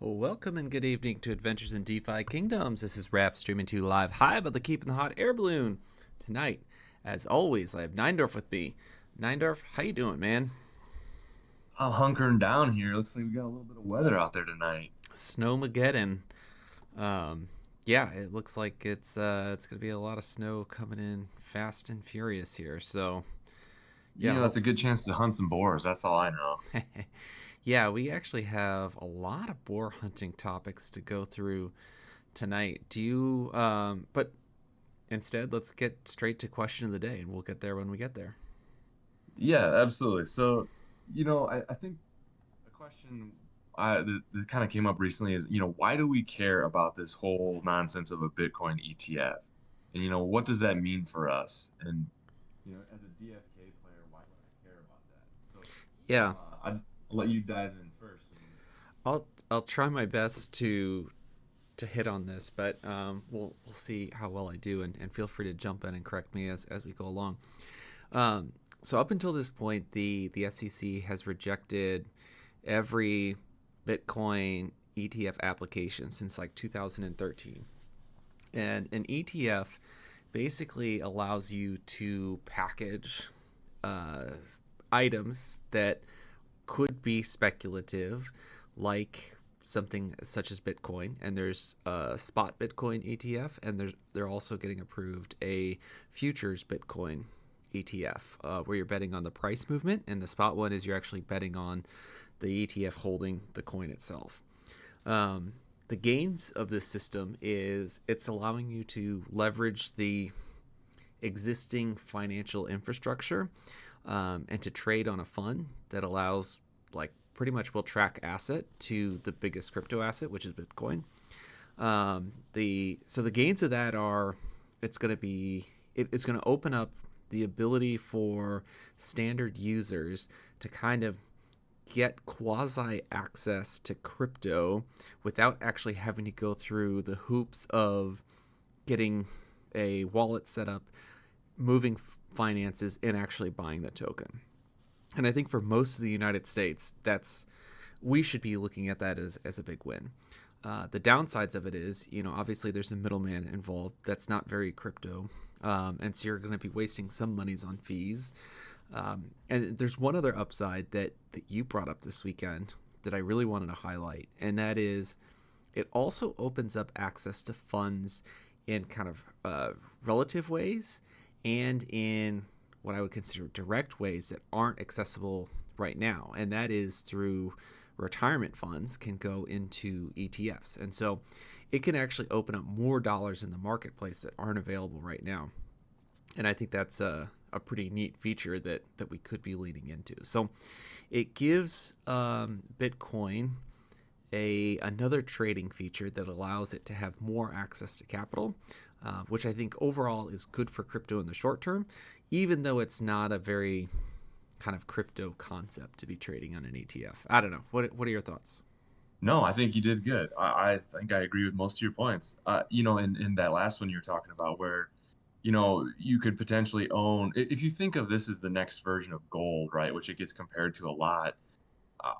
Welcome and good evening to Adventures in DeFi Kingdoms. This is Raph streaming to you live high above the Keeping the Hot air balloon. Tonight, as always, I have Neindorf with me. Neindorf, how you doing, man? I'm hunkering down here. Looks like we got a little bit of weather out there tonight. Snowmageddon. Um, yeah, it looks like it's gonna be a lot of snow coming in fast and furious here. So yeah, That's a good chance to hunt some boars. That's all I know. yeah, we actually have a lot of boar hunting topics to go through tonight. Do you? But instead, let's get straight to question of the day, and we'll get there when we get there. Yeah, absolutely. So, I think a question that kind of came up recently is, why do we care about this whole nonsense of a Bitcoin ETF? And, what does that mean for us? And, as a DFK player, why would I care about that? So, Yeah, I'll let you dive in first. I'll try my best to hit on this, but we'll see how well I do, and feel free to jump in and correct me as we go along. So up until this point, the SEC has rejected every Bitcoin ETF application since like 2013, and an ETF basically allows you to package uh, items that could be speculative, like something such as Bitcoin. And there's a spot Bitcoin ETF, and they're also getting approved a futures Bitcoin ETF, where you're betting on the price movement, and the spot one is you're actually betting on the ETF holding the coin itself. The gains of this system is it's allowing you to leverage the existing financial infrastructure, and to trade on a fund that allows, like, pretty much will track asset to the biggest crypto asset, which is Bitcoin. The gains of that are it's going to be it's going to open up the ability for standard users to kind of get quasi access to crypto without actually having to go through the hoops of getting a wallet set up, moving finances, and actually buying the token. And I think for most of the United States, that's we should be looking at that as a big win. The downsides of it is, obviously there's a middleman involved that's not very crypto, and so you're going to be wasting some monies on fees. And there's one other upside that you brought up this weekend that I really wanted to highlight, and that is it also opens up access to funds in kind of relative ways, and in what I would consider direct ways that aren't accessible right now. And that is through retirement funds can go into ETFs. And so it can actually open up more dollars in the marketplace that aren't available right now. And I think that's a pretty neat feature that we could be leaning into. So it gives Bitcoin another trading feature that allows it to have more access to capital, which I think overall is good for crypto in the short term, even though it's not a very kind of crypto concept to be trading on an ETF. I don't know. What are your thoughts? No, I think you did good. I think I agree with most of your points. In that last one you were talking about where, you could potentially own, if you think of this as the next version of gold, right, which it gets compared to a lot. uh,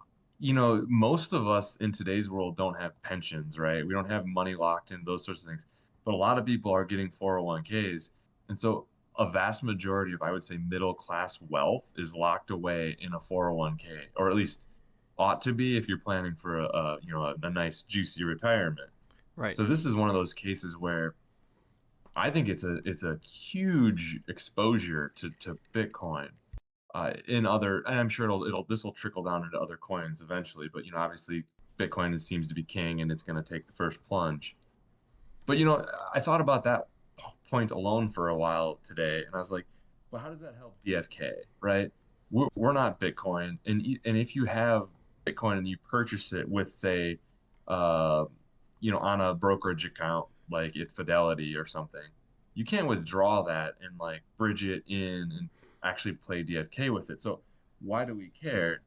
most of us in today's world don't have pensions, right? We don't have money locked in, those sorts of things. But a lot of people are getting 401ks. And so a vast majority of, I would say, middle class wealth is locked away in a 401k, or at least ought to be if you're planning for a nice juicy retirement. Right. So this is one of those cases where I think it's a huge exposure to Bitcoin, in other, and I'm sure this will trickle down into other coins eventually. But obviously, Bitcoin seems to be king, and it's going to take the first plunge. But I thought about that point alone for a while today, and I was like, well, how does that help DFK, right? We're not Bitcoin, and if you have Bitcoin and you purchase it with, say, uh, on a brokerage account like at Fidelity or something, you can't withdraw that and like bridge it in and actually play DFK with it. So why do we care?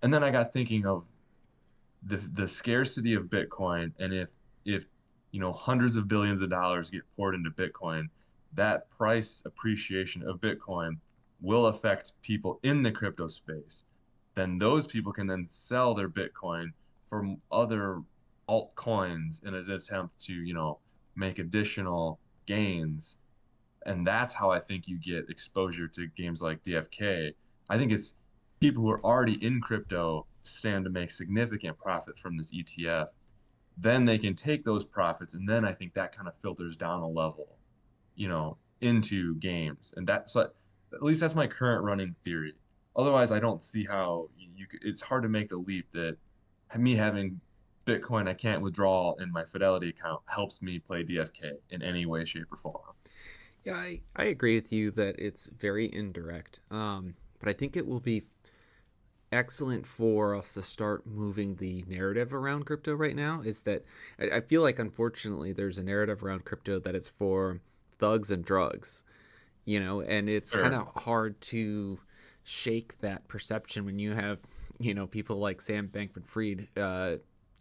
And then I got thinking of the scarcity of Bitcoin, and if hundreds of billions of dollars get poured into Bitcoin, that price appreciation of Bitcoin will affect people in the crypto space. Then those people can then sell their Bitcoin for other altcoins in an attempt to, make additional gains. And that's how I think you get exposure to games like DFK. I think it's people who are already in crypto stand to make significant profit from this ETF. Then they can take those profits, and then I think that kind of filters down a level, into games. And that's at least that's my current running theory. Otherwise, I don't see how it's hard to make the leap that me having Bitcoin I can't withdraw in my Fidelity account helps me play DFK in any way, shape, or form. Yeah, I agree with you that it's very indirect. But I think it will be excellent for us to start moving the narrative around crypto right now. Is that I feel like, unfortunately, there's a narrative around crypto that it's for thugs and drugs, and it's kind Sure. of hard to shake that perception when you have, people like Sam Bankman-Fried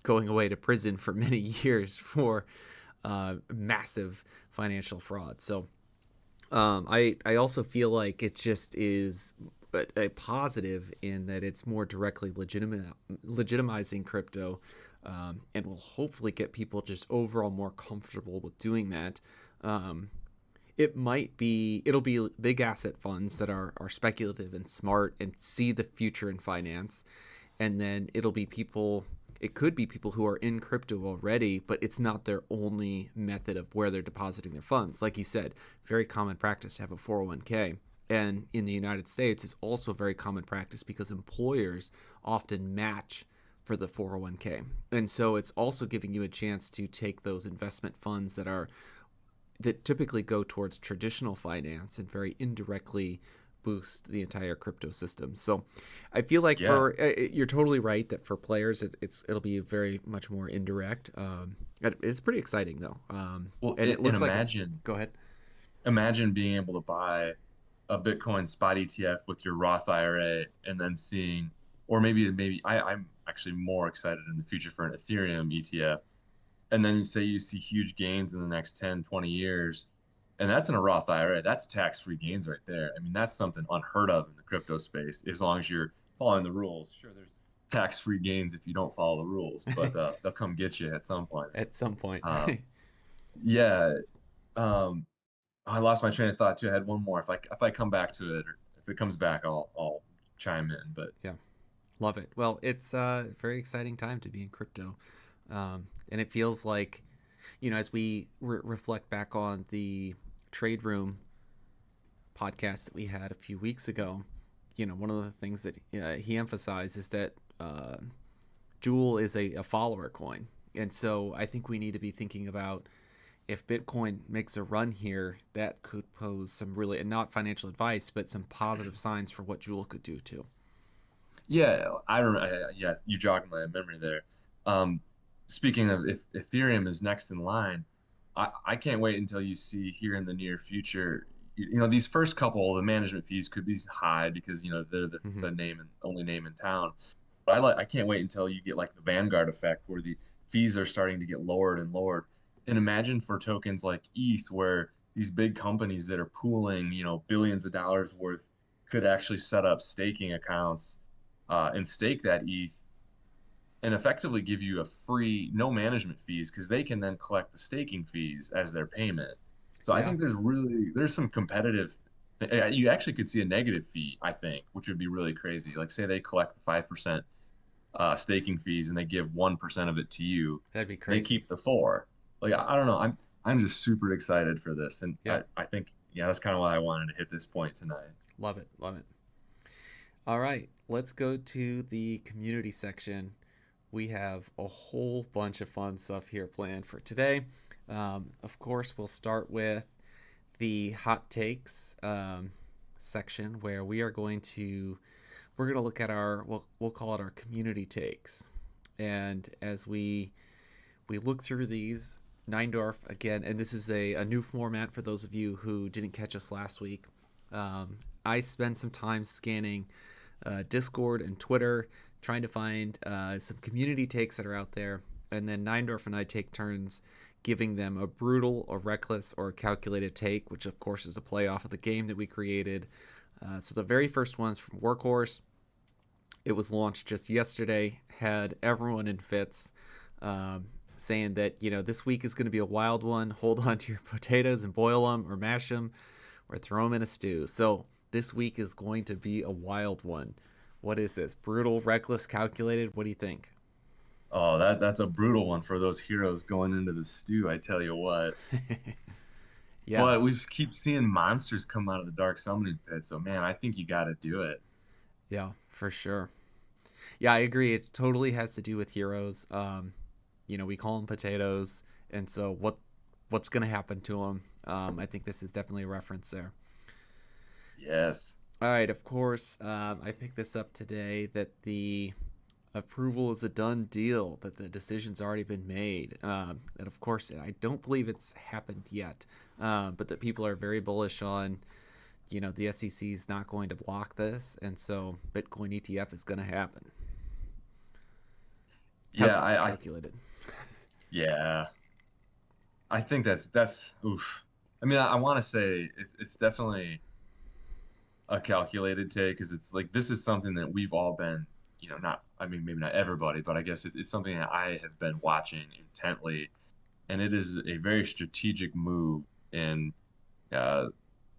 going away to prison for many years for massive financial fraud. So I also feel like it just is a positive in that it's more directly legitimizing crypto, and will hopefully get people just overall more comfortable with doing that. Um, it'll be big asset funds that are speculative and smart and see the future in finance, and then it could be people who are in crypto already, but it's not their only method of where they're depositing their funds. Like you said, very common practice to have a 401k. And in the United States, it's also very common practice because employers often match for the 401k. And so it's also giving you a chance to take those investment funds that typically go towards traditional finance and very indirectly boost the entire crypto system. So I feel like Yeah. you're totally right that for players it'll be very much more indirect. It's pretty exciting though, Well, and it and looks like it's. Go ahead. imagine being able to buy a Bitcoin spot ETF with your Roth IRA and then seeing, or maybe I'm actually more excited in the future for an Ethereum ETF. And then you say you see huge gains in the next 10, 20 years, and that's in a Roth IRA. That's tax-free gains right there. I mean, that's something unheard of in the crypto space, as long as you're following the rules. Sure, there's tax-free gains if you don't follow the rules, but they'll come get you at some point. At some point. Um, yeah. Um, I lost my train of thought too. I had one more. If I come back to it, or if it comes back, I'll chime in. But Yeah, love it. Well, it's a very exciting time to be in crypto, and it feels like, as we reflect back on the trade room podcast that we had a few weeks ago, one of the things that he emphasized is that Jewel is a follower coin. And so I think we need to be thinking about, if Bitcoin makes a run here, that could pose some really, and not financial advice, but some positive signs for what Jewel could do too. yeah, I remember. Yeah, you jogged my memory there. Um, Speaking of, if Ethereum is next in line, I can't wait until you see here in the near future. These first couple, the management fees could be high because they're Hmm. the name and only name in town. But I can't wait until you get like the Vanguard effect where the fees are starting to get lowered and lowered. And imagine for tokens like ETH, where these big companies that are pooling, billions of dollars worth could actually set up staking accounts and stake that ETH and effectively give you a free, no management fees because they can then collect the staking fees as their payment. So I Yeah. think there's some competitive. You actually could see a negative fee, I think, which would be really crazy. Like say they collect the 5% staking fees and they give 1% of it to you, That'd be they crazy. keep the four. Like I don't know. I'm just super excited for this, and Yeah. I think yeah, that's kind of why I wanted to hit this point tonight. Love it. Love it. All right. Let's go to the community section. We have a whole bunch of fun stuff here planned for today. Of course, we'll start with the hot takes section, where we're going to look at we'll call it our community takes. And as we look through these, Neindorf again, and this is a new format for those of you who didn't catch us last week. I spent some time scanning Discord and Twitter, trying to find some community takes that are out there, and then Neindorf and I take turns giving them a brutal, a reckless, or a calculated take, which of course is a play off of the game that we created. So the very first one's from Workhorse. It was launched just yesterday, had everyone in fits. saying that, this week is going to be a wild one. Hold on to your potatoes and boil them or mash them or throw them in a stew. So this week is going to be a wild one. What is this? Brutal, reckless, calculated? What do you think? Oh, that's a brutal one for those heroes going into the stew, I tell you what. Yeah, But we just keep seeing monsters come out of the dark summoning pit, so man, I think you got to do it. yeah, for sure. Yeah, I agree. It totally has to do with heroes. We call them potatoes, and so what's going to happen to them? I think this is definitely a reference there. Yes. All right, of course, I picked this up today that the approval is a done deal, that the decision's already been made. And of course, I don't believe it's happened yet, but that people are very bullish on, the SEC is not going to block this, and so Bitcoin ETF is going to happen. Yeah, Calculated. yeah. I think that's oof. I mean, I want to say it's definitely a calculated take because it's like this is something that we've all been, not, I mean, maybe not everybody, but I guess it's something that I have been watching intently, and it is a very strategic move in uh,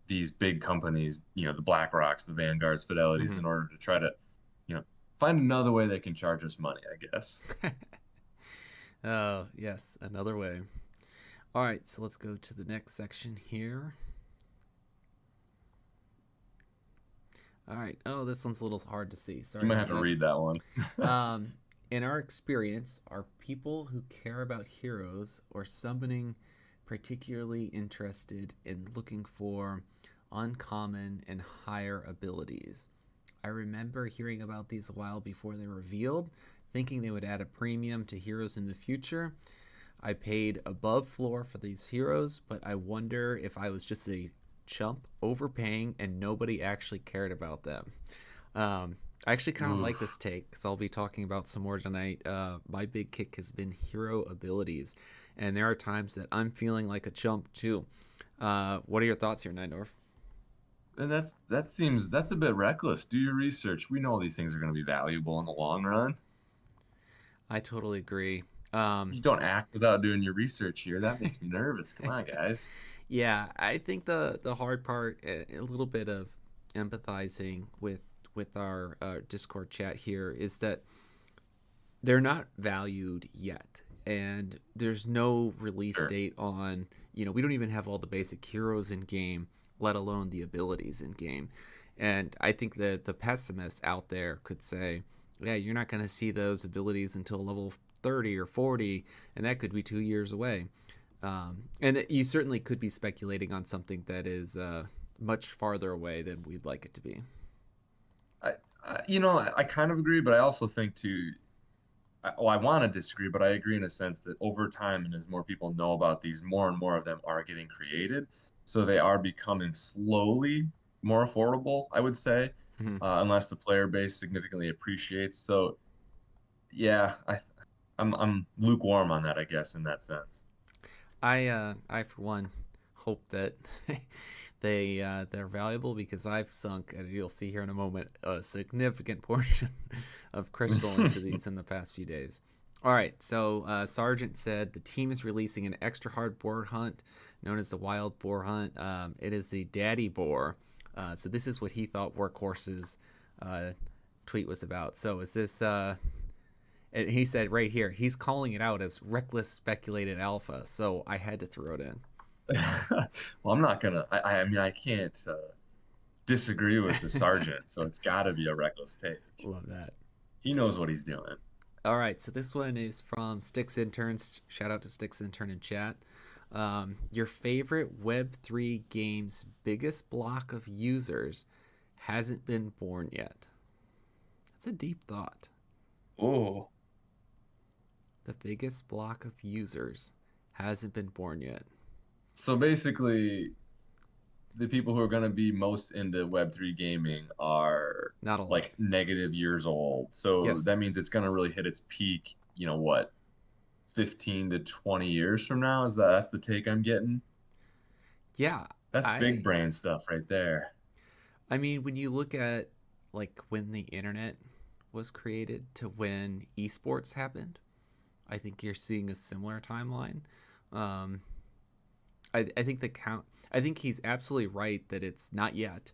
these big companies, the BlackRocks, the Vanguards, Fidelities, Mm-hmm. in order to try to, you know, find another way they can charge us money, I guess. Oh, yes, another way. All right, so let's go to the next section here. All right. Oh, this one's a little hard to see. You Sorry might about have to that. read that one. Um, in our experience, are people who care about heroes or summoning particularly interested in looking for uncommon and higher abilities? I remember hearing about these a while before they were revealed, thinking they would add a premium to heroes in the future. I paid above floor for these heroes, but I wonder if I was just a chump overpaying and nobody actually cared about them. I actually kind of like this Oof. take because I'll be talking about some more tonight. My big kick has been hero abilities, and there are times that I'm feeling like a chump too. What are your thoughts here, Nindorf? And that's a bit reckless. Do your research. We know these things are going to be valuable in the long run. I totally agree. Um, You don't act without doing your research here. That makes me nervous. Come on, guys. yeah, I think the hard part, a little bit of empathizing with our Discord chat here, is that they're not valued yet, and there's no release Sure. date on. We don't even have all the basic heroes in game, let alone the abilities in game. And I think that the pessimists out there could say, yeah, you're not going to see those abilities until level 30 or 40, and that could be 2 years away. And you certainly could be speculating on something that is much farther away than we'd like it to be. I, I kind of agree, but I also think too. Well, I want to disagree, but I agree in a sense that over time, and as more people know about these, more and more of them are getting created. So they are becoming slowly more affordable, I would say, Mm-hmm. unless the player base significantly appreciates. So yeah, I'm lukewarm on that, I guess, in that sense. I for one hope that they're valuable because I've sunk, and you'll see here in a moment, a significant portion of crystal into these in the past few days. All right, so Sargent said the team is releasing an extra hard boar hunt known as the Wild Boar Hunt. It is the Daddy Boar. So this is what he thought Workhorse's uh, tweet was about. So is this? And he said right here, he's calling it out as reckless speculated alpha. So I had to throw it in. Well, I'm not gonna. I mean, I can't disagree with the sergeant, so it's got to be a reckless take. Love that. He knows what he's doing. All right, so this one is from Sticks Interns. Shout out to Sticks Intern in chat. Your favorite Web3 game's biggest block of users hasn't been born yet. That's a deep thought. Oh, The biggest block of users hasn't been born yet. so basically, the people who are going to be most into Web3 gaming are Not a lot. like negative years old. So that Yes. means it's going to really hit its peak, what, 15 to 20 years from now? That's the take I'm getting? Yeah, That's big I brain stuff right there. I mean, when you look at like when the internet was created to when esports happened, I think you're seeing a similar timeline. Um, I think the count. I think he's absolutely right that it's not yet,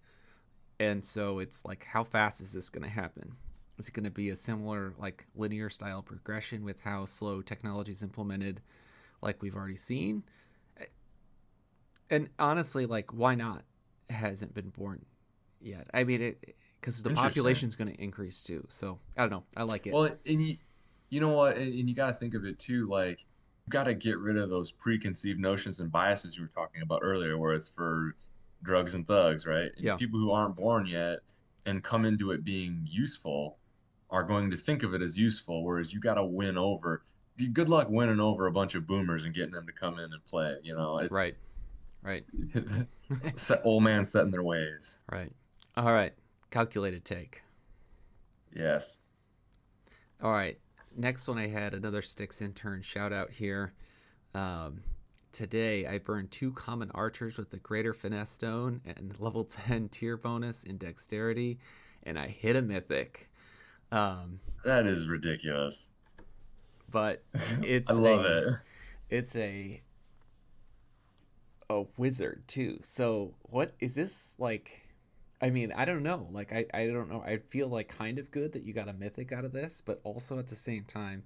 and so it's like, how fast is this going to happen? Is it going to be a similar like linear style progression with how slow technology is implemented, like we've already seen? And honestly, like, why not? It hasn't been born yet. I mean, it because the Interesting. population's going to increase too. So I don't know. I like it. Well, and you know what, and you got to think of it too, like you got to get rid of those preconceived notions and biases you were talking about earlier, where it's for drugs and thugs, right? And Yeah. people who aren't born yet and come into it being useful are going to think of it as useful, whereas you got to win over. Good luck winning over a bunch of boomers and getting them to come in and play. You know, Right. it's Right. old man set in their ways. Right. All right. Calculated take. Yes. All right. Next one I had another Sticks intern shout out here. Um, Today I burned 2 common archers with the greater finesse stone and level 10 tier bonus in dexterity, and I hit a mythic. Um, That is ridiculous. but I it's love a it. it's a wizard too. So what is this like? I mean, I don't know. Like I don't know. I feel like kind of good that you got a mythic out of this, but also at the same time,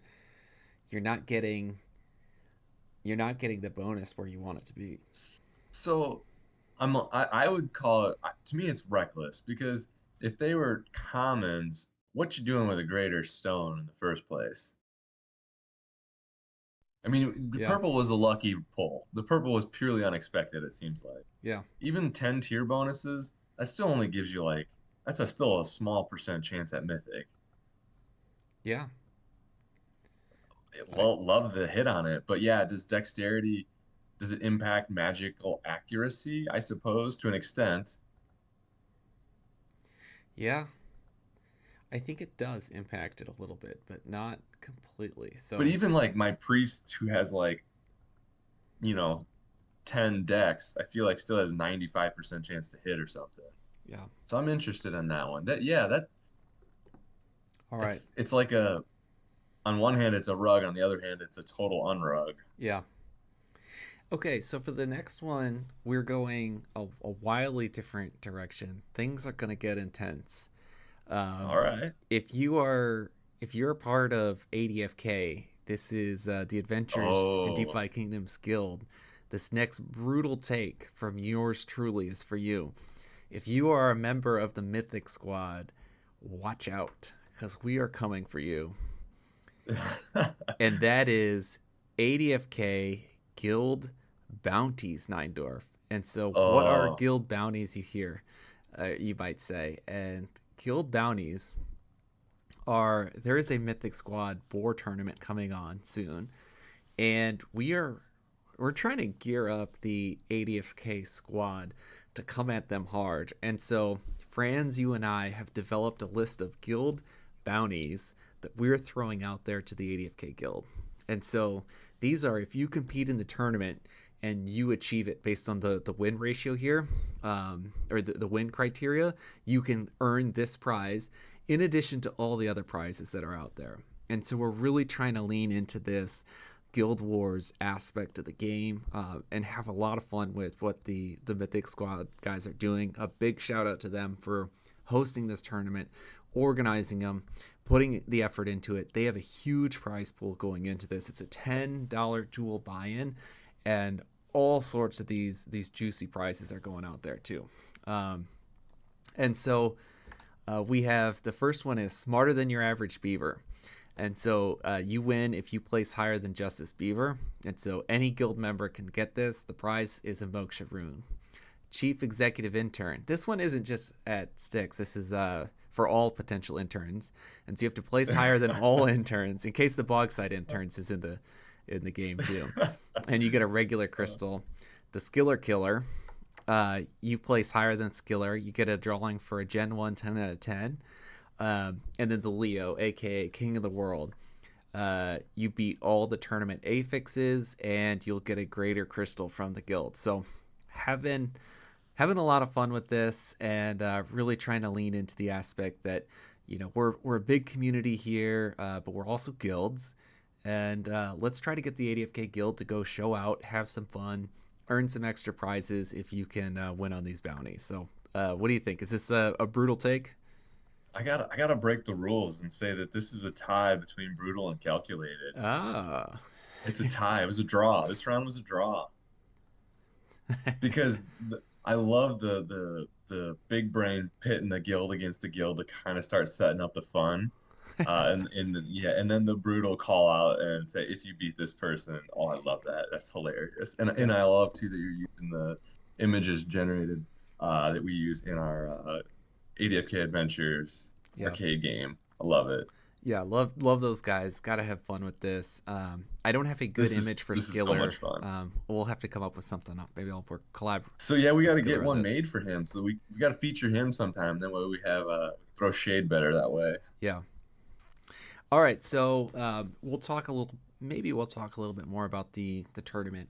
you're not getting you're not getting the bonus where you want it to be. So I would call it, to me it's reckless because if they were commons, what you doing with a greater stone in the first place? I mean, the Yeah. purple was a lucky pull. The purple was purely unexpected, it seems like. Yeah. Even 10 tier bonuses, that still only gives you like that's a still a small percent chance at mythic. Yeah. I Love the hit on it, but yeah, does it impact magical accuracy? I suppose to an extent. yeah. I think it does impact it a little bit, but not completely. But So, even like my priest who has like, you know, 10 decks, I feel like still has 95% chance to hit or something. yeah. So I'm interested in that one. That yeah, that All right. it's like a on one hand it's a rug, on the other hand it's a total unrug. Yeah. Okay, so for the next one, we're going a wildly different direction. Things are going to get intense. All Um, right. if you're a part of ADFK, this is the Adventures in Oh, DeFi Kingdoms Guild. This next brutal take from yours truly is for you. If you are a member of the Mythic Squad, watch out, because we are coming for you. And that is ADFK Guild Bounties, Neindorf. And so, what are oh, guild bounties, you hear, you might say? And guild bounties are there is a Mythic Squad boar tournament coming on soon, and we're trying to gear up the ADFK squad to come at them hard. And so, Franz, you and I have developed a list of guild bounties that we're throwing out there to the ADFK guild. And so, these are if you compete in the tournament and you achieve it based on the win ratio here, or the win criteria, you can earn this prize in addition to all the other prizes that are out there. And so we're really trying to lean into this Guild Wars aspect of the game, and have a lot of fun with what the Mythic Squad guys are doing. A big shout out to them for hosting this tournament, organizing them, putting the effort into it. They have a huge prize pool going into this. It's a $10 jewel buy-in, and all sorts of these juicy prizes are going out there too. Um, and so we have the first one is smarter than your average beaver. And so you win if you place higher than Justice Beaver. And so any guild member can get this. The prize is a Moksha rune. Chief Executive Intern. This one isn't just at Sticks. This is for all potential interns. And so you have to place higher than all interns in case the Bogside interns is in the game too. And you get a regular crystal. The Skiller Killer. You place higher than Skiller. You get a drawing for a Gen 1 10 out of 10. And then the Leo, aka King of the World. You beat all the tournament affixes, and you'll get a greater crystal from the guild. So, having a lot of fun with this, and really trying to lean into the aspect that we're a big community here, but we're also guilds, and let's try to get the ADFK guild to go show out, have some fun, earn some extra prizes if you can win on these bounties. So, what do you think? Is this a brutal take? I gotta break the rules and say that this is a tie between brutal and calculated. Ah, It's a tie. It was a draw. This round was a draw because I love the big brain pitting a guild against a guild to kind of start setting up the fun. And then the brutal call out and say, if you beat this person. Oh, I love that. That's hilarious. And yeah, I love too that you're using the images generated that we use in our ADFK Adventures yeah. arcade game. I love it. Yeah, love those guys. Got to have fun with this. I don't have a good image for This is so Skiller. much fun. We'll have to come up with something. Maybe I'll work collab So yeah, we with got to Skiller get on one this. made for him. So we got to feature him sometime. That way we have throw shade better that way. Yeah. All right. So we'll talk a little. Maybe we'll talk a little bit more about the tournament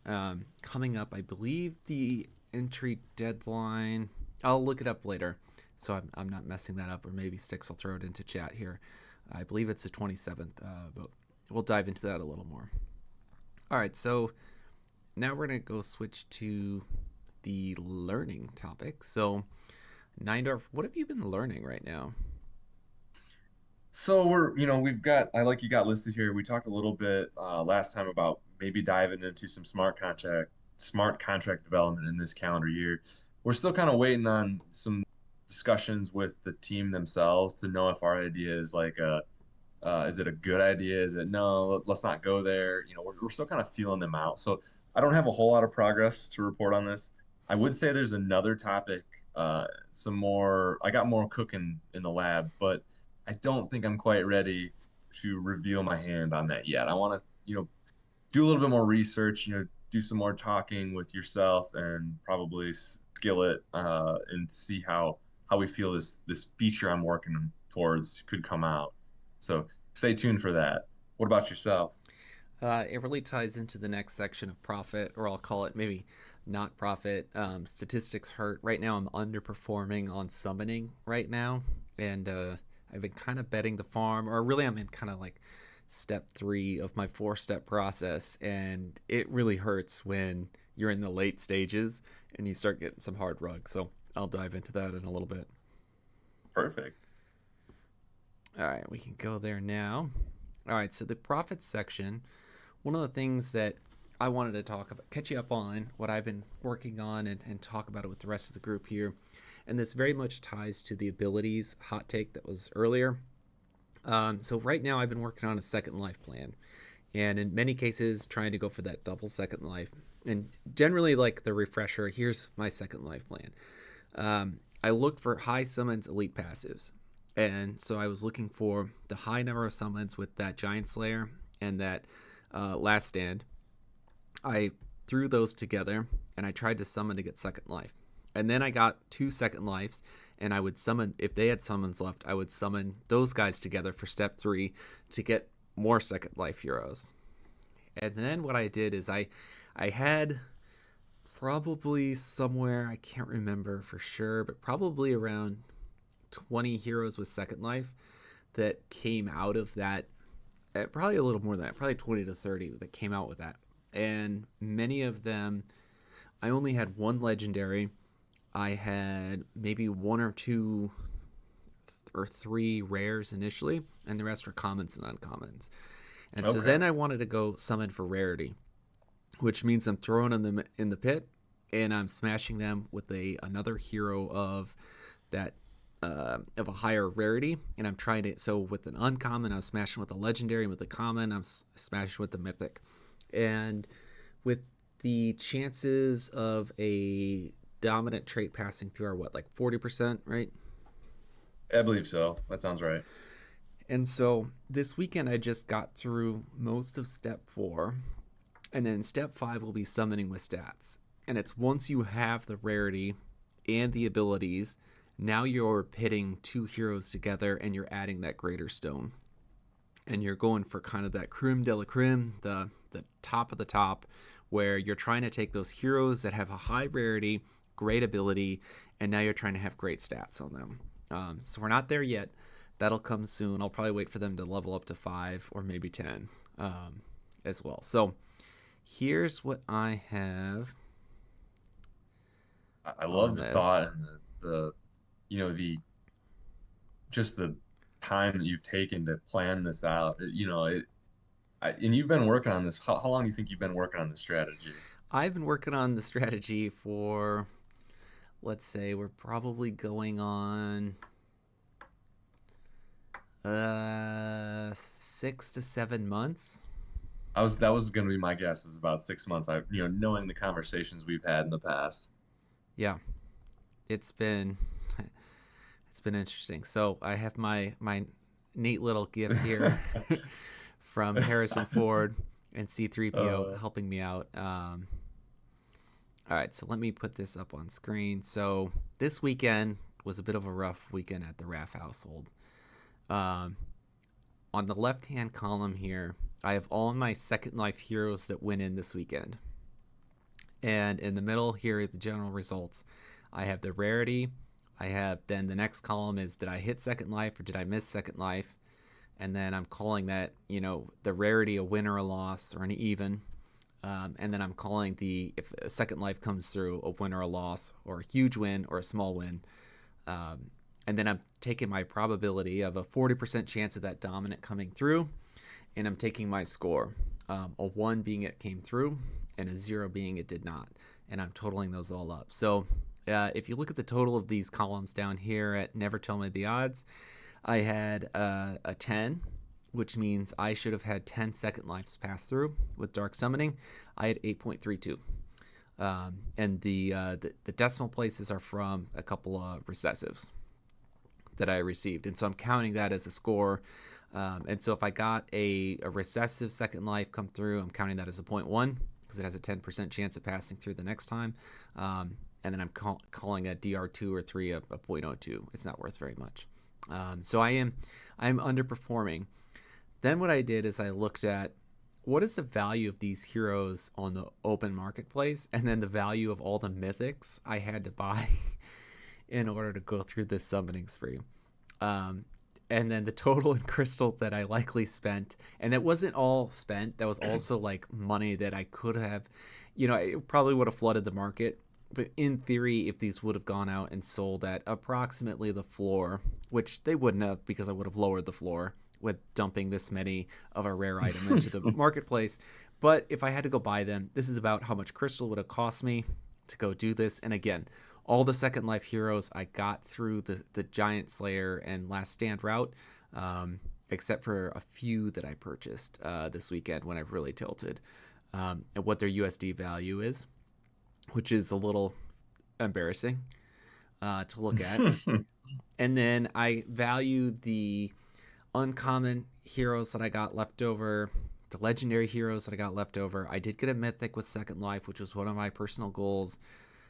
coming up. I believe the entry deadline. I'll look it up later, so I'm not messing that up. Or maybe Sticks will throw it into chat here. I believe it's the 27th, but we'll dive into that a little more. All right. So now we're gonna go switch to the learning topic. So, Neindorf, what have you been learning right now? So we've got, I like you got listed here. We talked a little bit last time about maybe diving into some smart contract development in this calendar year. We're still kind of waiting on some discussions with the team themselves to know if our idea is like is it a good idea? Is it no, let's not go there. We're still kind of feeling them out. So I don't have a whole lot of progress to report on this. I would say there's another topic, I got more cooking in the lab, but I don't think I'm quite ready to reveal my hand on that yet. I want to, do a little bit more research, do some more talking with yourself and probably Skillet, and see how we feel this feature I'm working towards could come out. So stay tuned for that. What about yourself? It really ties into the next section of profit, or I'll call it maybe not profit. Statistics hurt. Right now, I'm underperforming on summoning right now, and I've been kind of betting the farm, or really, I'm in kind of like step 3 of my 4-step process, and it really hurts when you're in the late stages and you start getting some hard rugs. So I'll dive into that in a little bit. Perfect. All right, we can go there now. All right, so the profit section, one of the things that I wanted to talk about, catch you up on what I've been working on and talk about it with the rest of the group here. And this very much ties to the abilities hot take that was earlier. So right now I've been working on a second life plan, and in many cases trying to go for that double second life. And generally, like the refresher, here's my second life plan. I looked for high summons elite passives, and so I was looking for the high number of summons with that giant slayer and that last stand. I threw those together and I tried to summon to get second life. And then I got 2 second lives, and I would summon, if they had summons left, I would summon those guys together for step 3 to get more second life heroes. And then what I did is I had probably somewhere, I can't remember for sure, but probably around 20 heroes with second life that came out of that. Probably a little more than that, probably 20 to 30 that came out with that. And many of them, I only had 1 legendary. I had maybe 1 or 2 or 3 rares initially, and the rest were commons and uncommons. And so Okay. then I wanted to go summon for rarity, which means I'm throwing them in the pit and I'm smashing them with another hero of that of a higher rarity, and I'm trying to. So with an uncommon, I'm smashing with a legendary, and with the common, I'm smashing with the mythic, and with the chances of a dominant trait passing through are what, like 40%, right? I believe so. That sounds right. And so this weekend I just got through most of step 4, and then step 5 will be summoning with stats. And it's once you have the rarity and the abilities, now you're pitting 2 heroes together and you're adding that greater stone. And you're going for kind of that creme de la creme, the top of the top, where you're trying to take those heroes that have a high rarity, great ability, and now you're trying to have great stats on them. So we're not there yet. That'll come soon. I'll probably wait for them to level up to 5 or maybe 10 as well. So here's what I have I on love the this. thought and the you know the just the time that you've taken to plan this out. And you've been working on this. How long do you think you've been working on this strategy? I've been working on the strategy for, let's say, we're probably going on 6 to 7 months. That was going to be my guess is about 6 months. Knowing the conversations we've had in the past. Yeah, it's been it's been interesting. So I have my neat little gift here from Harrison Ford and C3PO Uh, helping me out. All right, so let me put this up on screen. So this weekend was a bit of a rough weekend at the Raph household. Um, on the left-hand column here, I have all my Second Life heroes that went in this weekend. And in the middle here are the general results. I have the rarity. I have then the next column is did I hit Second Life or did I miss Second Life? And then I'm calling that, the rarity a win or a loss or an even. And then I'm calling if a Second Life comes through, a win or a loss, or a huge win or a small win. And then I'm taking my probability of a 40% chance of that dominant coming through, and I'm taking my score, a 1 being it came through, and a 0 being it did not. And I'm totaling those all up. So if you look at the total of these columns down here at Never Tell Me the Odds, I had a 10, which means I should have had 10 Second Lives pass through with Dark Summoning. I had 8.32. And the decimal places are from a couple of recessives that I received. And so I'm counting that as a score. And so if I got a recessive Second Life come through, I'm counting that as a 0.1 because it has a 10% chance of passing through the next time. And then I'm calling a DR2 or 3 a 0.02. It's not worth very much. So I'm underperforming. Then what I did is I looked at what is the value of these heroes on the open marketplace, and then the value of all the mythics I had to buy in order to go through this summoning spree. And then the total in crystal that I likely spent, and it wasn't all spent. That was also like money that I could have, it probably would have flooded the market. But in theory, if these would have gone out and sold at approximately the floor, which they wouldn't have because I would have lowered the floor with dumping this many of a rare item into the marketplace. But if I had to go buy them, this is about how much crystal would have cost me to go do this. And again, all the Second Life heroes I got through the Giant Slayer and Last Stand route, except for a few that I purchased this weekend when I've really tilted and what their USD value is, which is a little embarrassing to look at. And then I value the uncommon heroes that I got left over, the legendary heroes that I got left over. I did get a mythic with Second Life, which was one of my personal goals.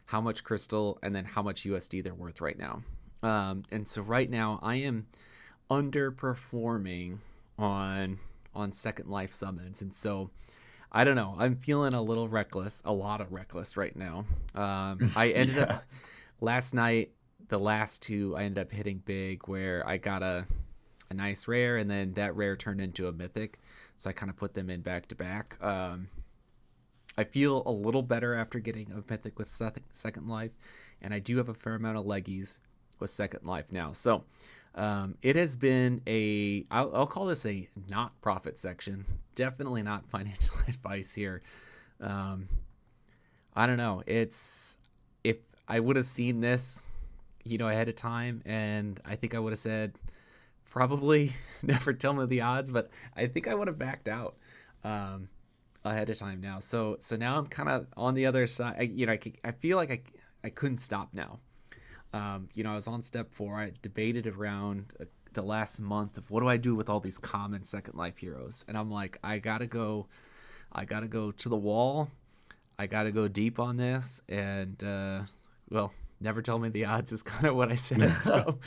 How much crystal, and then how much USD they're worth right now. And so right now I am underperforming on Second Life summons, and so I don't know. I'm feeling a little reckless, a lot of reckless right now. I ended up yeah. last night. The last two I ended up hitting big, where I got a nice rare, and then that rare turned into a mythic. So I kind of put them in back to back. I feel a little better after getting a mythic with Second Life, and I do have a fair amount of leggies with Second Life now. So it has been I'll call this a not profit section. Definitely not financial advice here. I don't know. If I would have seen this, ahead of time, and I think I would have said probably never tell me the odds, but I think I would have backed out. Ahead of time now. So now I'm kind of on the other side. I feel like I couldn't stop now. I was on step 4. I debated around the last month of what do I do with all these common Second Life heroes, and I'm like, I gotta go to the wall. I gotta go deep on this, and well, never tell me the odds is kind of what I said. So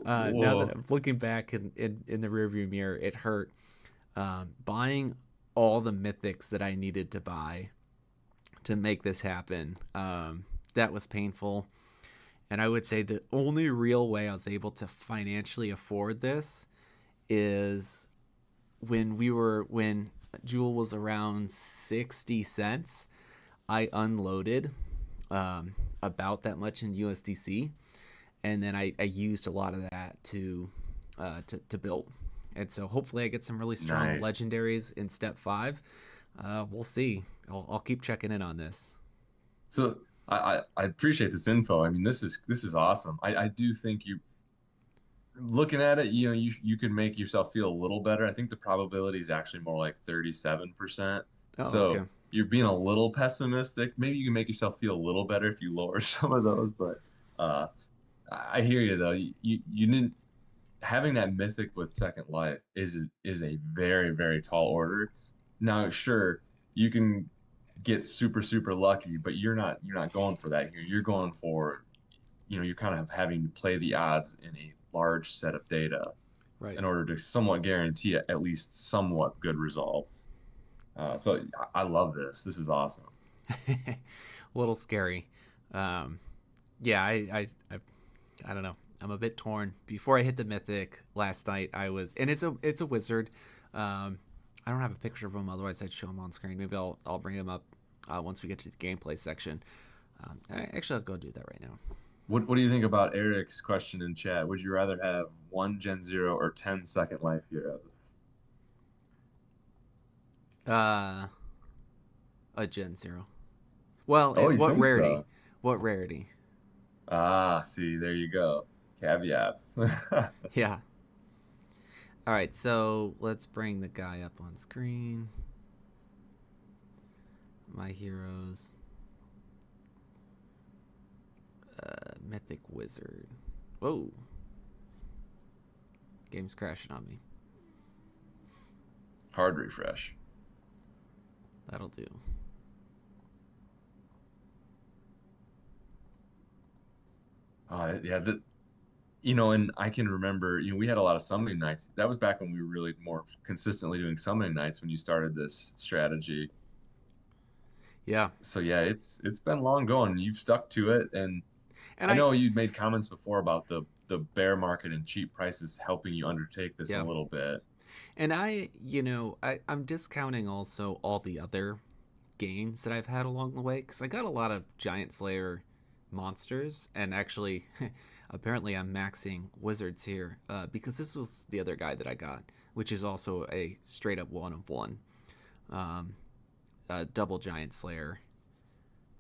now that Whoa. I'm looking back in the rearview mirror, it hurt. Buying all the mythics that I needed to buy to make this happen. That was painful. And I would say the only real way I was able to financially afford this is when Jewel was around 60 cents, I unloaded about that much in USDC, and then I used a lot of that to build. And so hopefully I get some really strong Nice. legendaries in step 5. We'll see. I'll keep checking in on this. So I appreciate this info. I mean, this is awesome. I do think you looking at it, you can make yourself feel a little better. I think the probability is actually more like 37%. Oh, okay. So you're being a little pessimistic. Maybe you can make yourself feel a little better if you lower some of those, but uh I hear you though. You didn't having that mythic with second life is a very, very tall order. Now, sure, you can get super, super lucky, but you're not going for that here. You're going for, you're kind of having to play the odds in a large set of data Right. in order to somewhat guarantee at least somewhat good results. So I love this. This is awesome. A little scary. Um, yeah, I don't know. I'm a bit torn. Before I hit the mythic last night, I was, and it's a wizard. I don't have a picture of him, otherwise I'd show him on screen. Maybe I'll bring him up once we get to the gameplay section. Actually, I'll go do that right now. What do you think about Eric's question in chat? Would you rather have one Gen Zero or 10 second life heroes? Uh, a Gen Zero. Well, Oh, you what think rarity? so? What rarity? Ah, see, there you go. Caveats. Yeah. All right, so let's bring the guy up on screen. My heroes. Mythic Wizard. Whoa. Game's crashing on me. Hard refresh. That'll do. Yeah, and I can remember, we had a lot of summoning nights. That was back when we were really more consistently doing summoning nights when you started this strategy. Yeah. So yeah, it's been long going. You've stuck to it, and And I I know you'd made comments before about the bear market and cheap prices helping you undertake this a yeah. little bit. And I'm discounting also all the other gains that I've had along the way because I got a lot of Giant Slayer monsters, and actually, apparently, I'm maxing wizards here because this was the other guy that I got, which is also a straight up 1 of 1, um, double Giant Slayer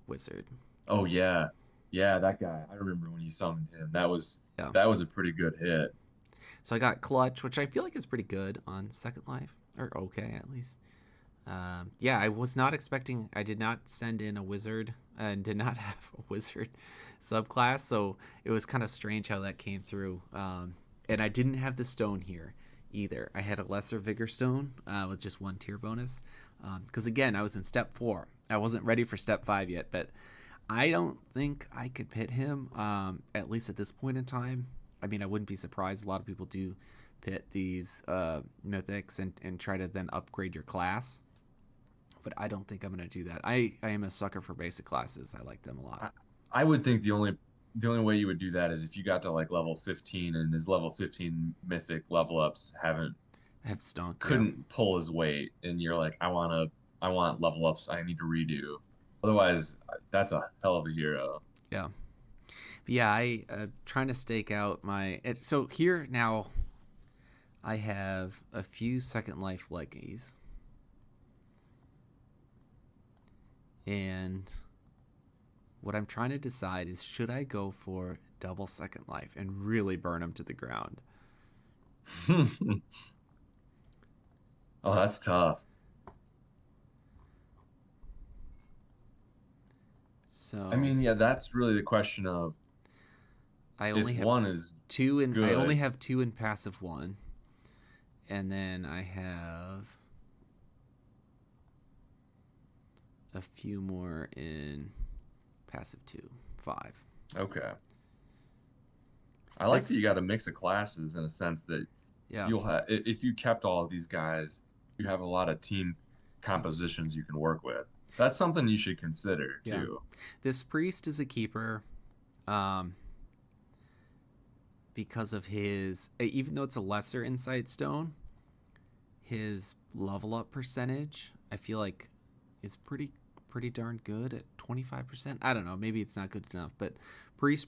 wizard. Oh yeah, yeah, that guy. I remember when you summoned him. That was Yeah. that was a pretty good hit. So I got Clutch, which I feel like is pretty good on Second Life, or okay at least. Yeah, I was not expecting. I did not send in a wizard and did not have a wizard subclass, so it was kind of strange how that came through. And I didn't have the stone here either. I had a lesser vigor stone with just 1 tier bonus. Because again, I was in step 4. I wasn't ready for step 5 yet, but I don't think I could pit him. At least at this point in time. I mean, I wouldn't be surprised. A lot of people do pit these mythics and try to then upgrade your class, but I don't think I'm going to do that. I am a sucker for basic classes. I like them a lot. I, I would think the only way you would do that is if you got to like level 15 and his level 15 mythic level ups haven't I have stunk, yeah. couldn't pull his weight and you're like I want level ups I need to redo. Otherwise, that's a hell of a hero. Yeah. But yeah, I trying to stake out my so here now I have a few second life leggies. And what I'm trying to decide is should I go for double second life and really burn them to the ground? Oh, that's tough. I So mean, yeah, that's really the question of I only if have one is I only good. have 2 in passive 1, and then I have a few more in passive 2, 5. Okay. I like This, that you got a mix of classes in a sense that yeah, you'll have if you kept all of these guys, you have a lot of team compositions you can work with. That's something you should consider yeah. too. This priest is a keeper. Um, because of his, even though it's a lesser insight stone, his level up percentage, I feel like, is pretty darn good at 25%. I don't know, maybe it's not good enough, but priest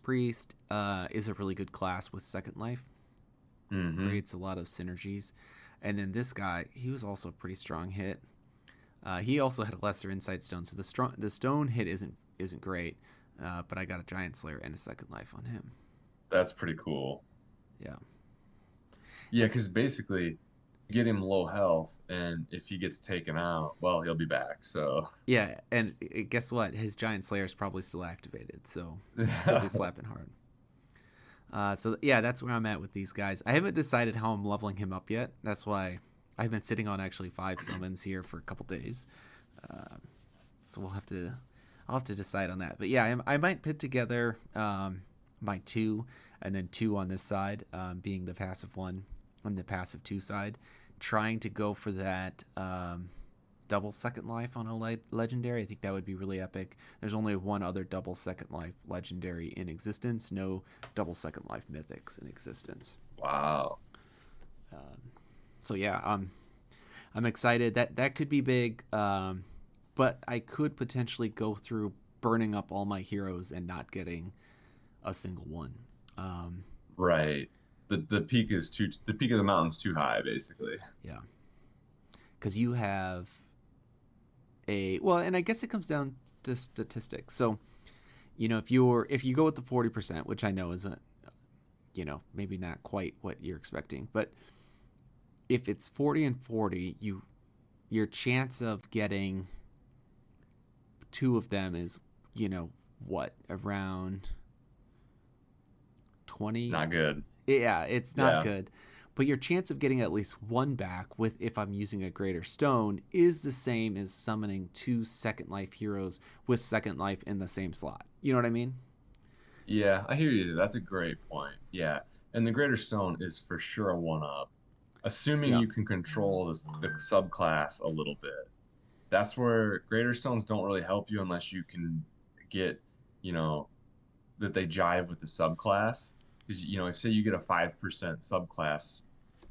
is a really good class with second life. Mm-hmm. Creates a lot of synergies. And then this guy, he was also a pretty strong hit. He also had a lesser insight stone, so the stone hit isn't great. But I got a giant slayer and a second life on him. That's pretty cool. Yeah. Yeah, If because basically, you get him low health, and if he gets taken out, well, he'll be back. So, Yeah, and guess what? His giant slayer is probably still activated, so he'll be slapping hard. So yeah, that's where I'm at with these guys. I haven't decided how I'm leveling him up yet. That's why I've been sitting on actually 5 summons here for a couple days. Uh, so I'll have to decide on that. But yeah, I might put together my two, and then two on this side, being the passive one on the passive two side, trying to go for that double second life on a legendary. I think that would be really epic. There's only one other double second life legendary in existence. No double second life mythics in existence. wow. Um, so yeah, I'm excited. That could be big. But I could potentially go through burning up all my heroes and not getting a single one. Um, Right. The peak of the mountain's too high, basically. yeah, because you have and I guess it comes down to statistics. So if you go with the 40%, which I know is maybe not quite what you're expecting, but if it's 40 and 40, your chance of getting two of them is what, around 20. Not good. Yeah, it's not Yeah. good. But your chance of getting at least one back with if I'm using a greater stone is the same as summoning two second life heroes with second life in the same slot. You know what I mean? Yeah, I hear you. That's a great point. Yeah. And the Greater Stone is for sure a one up, assuming Yeah. you can control the subclass a little bit. That's where Greater Stones don't really help you unless you can get, you know, that they jive with the subclass. Because, if say you get a 5% subclass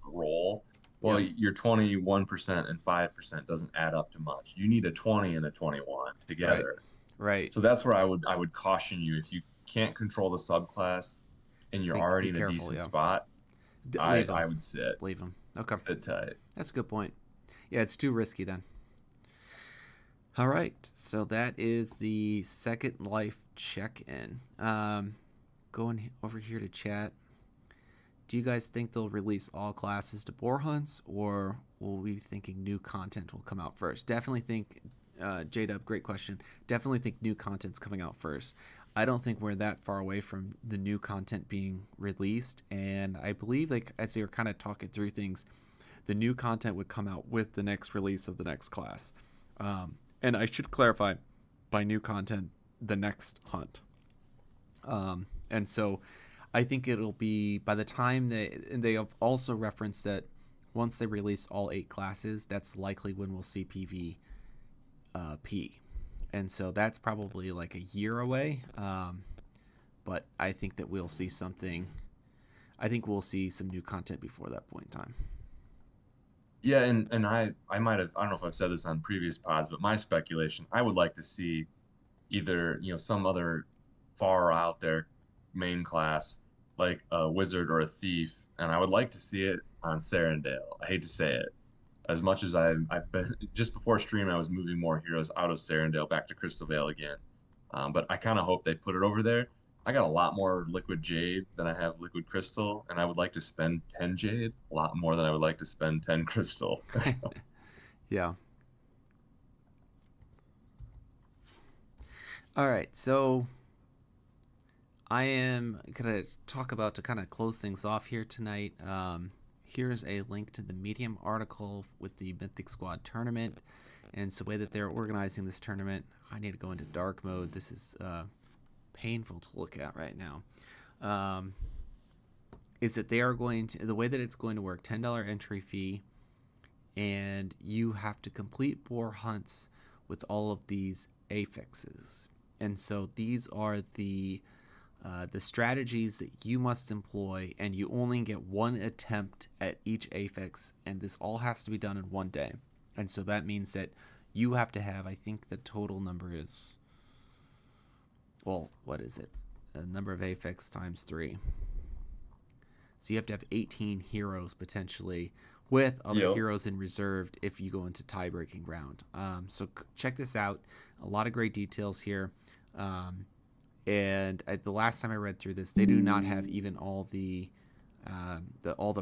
roll, well, Yep. your 21% and 5% doesn't add up to much. You need a 20 and a 21 Right. together. Right. So that's where I would caution you if you can't control the subclass and you're Be already in a careful. decent Yeah. spot, I Leave them. I would sit Leave them. Okay. sit tight. That's a good point. Yeah, it's too risky then. All right. So that is the second life check in. Going over here to chat. Do you guys think they'll release all classes to boar hunts, or will we be thinking new content will come out first? Definitely think, J-Dub, great question. Definitely think new content's coming out first. I don't think we're that far away from the new content being released, and I believe, like as they were kind of talking through things, the new content would come out with the next release of the next class. And I should clarify, by new content, the next hunt. And so I think it'll be by the time they have also referenced that once they release all 8 classes, that's likely when we'll see PvP. And so that's probably like a year away. But I think that we'll see something. I think we'll see some new content before that point in time. Yeah, and I might have, I don't know if I've said this on previous pods, but my speculation, I would like to see either, some other far out there main class like a wizard or a thief, and I would like to see it on Serendale. I hate to say it. As much as I've been just before stream, I was moving more heroes out of Serendale back to Crystal Vale again. But I kind of hope they put it over there. I got a lot more liquid jade than I have liquid crystal, and I would like to spend 10 jade a lot more than I would like to spend 10 crystal. Yeah. All right. So I am going to talk about to kind of close things off here tonight. Here's a link to the Medium article with the Mythic Squad tournament. And so the way that they're organizing this tournament, I need to go into dark mode. This is painful to look at right now. Is that they are going to, the way that it's going to work, $10 entry fee, and you have to complete boar hunts with all of these affixes. And so these are the the strategies that you must employ, and you only get one attempt at each affix, and this all has to be done in one day. And so that means that you have to have, I think the total number is, well, what is it? The number of affix times 3. So you have to have 18 heroes potentially, with other Yep. heroes in reserve if you go into tie-breaking round. So check this out. A lot of great details here. And the last time I read through this, they do not have even all the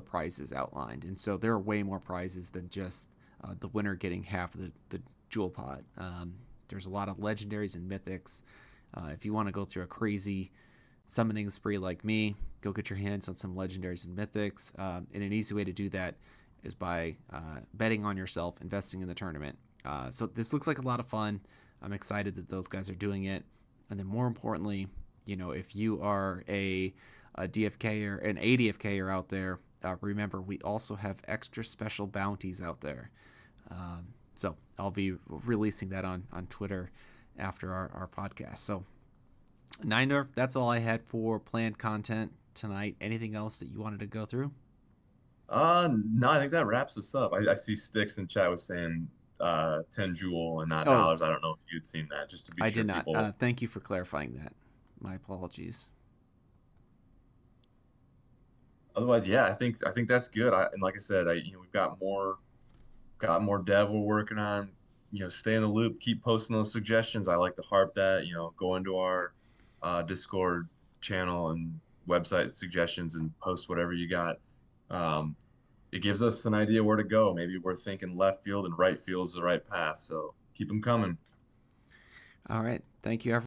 prizes outlined, and so there are way more prizes than just the winner getting half of the jewel pot. There's a lot of legendaries and mythics. If you want to go through a crazy summoning spree like me, go get your hands on some legendaries and mythics. And an easy way to do that is by betting on yourself, investing in the tournament. So this looks like a lot of fun. I'm excited that those guys are doing it. And then more importantly, if you are a DFK or an ADFK out there, remember we also have extra special bounties out there. So I'll be releasing that on Twitter after our podcast. So Niner, that's all I had for planned content tonight. Anything else that you wanted to go through? No, I think that wraps us up. I see Sticks in chat was saying 10 jewel and not Oh, dollars. I don't know if you'd seen that, just to be I sure did not. people. Thank you for clarifying that. My apologies. Otherwise, yeah, I think that's good. And like I said, we've got more dev we're working on. Stay in the loop, keep posting those suggestions. I like to harp that. Go into our Discord channel and website suggestions and post whatever you got. Um, it gives us an idea where to go. Maybe we're thinking left field and right field is the right path. So keep them coming. All right. Thank you, everyone.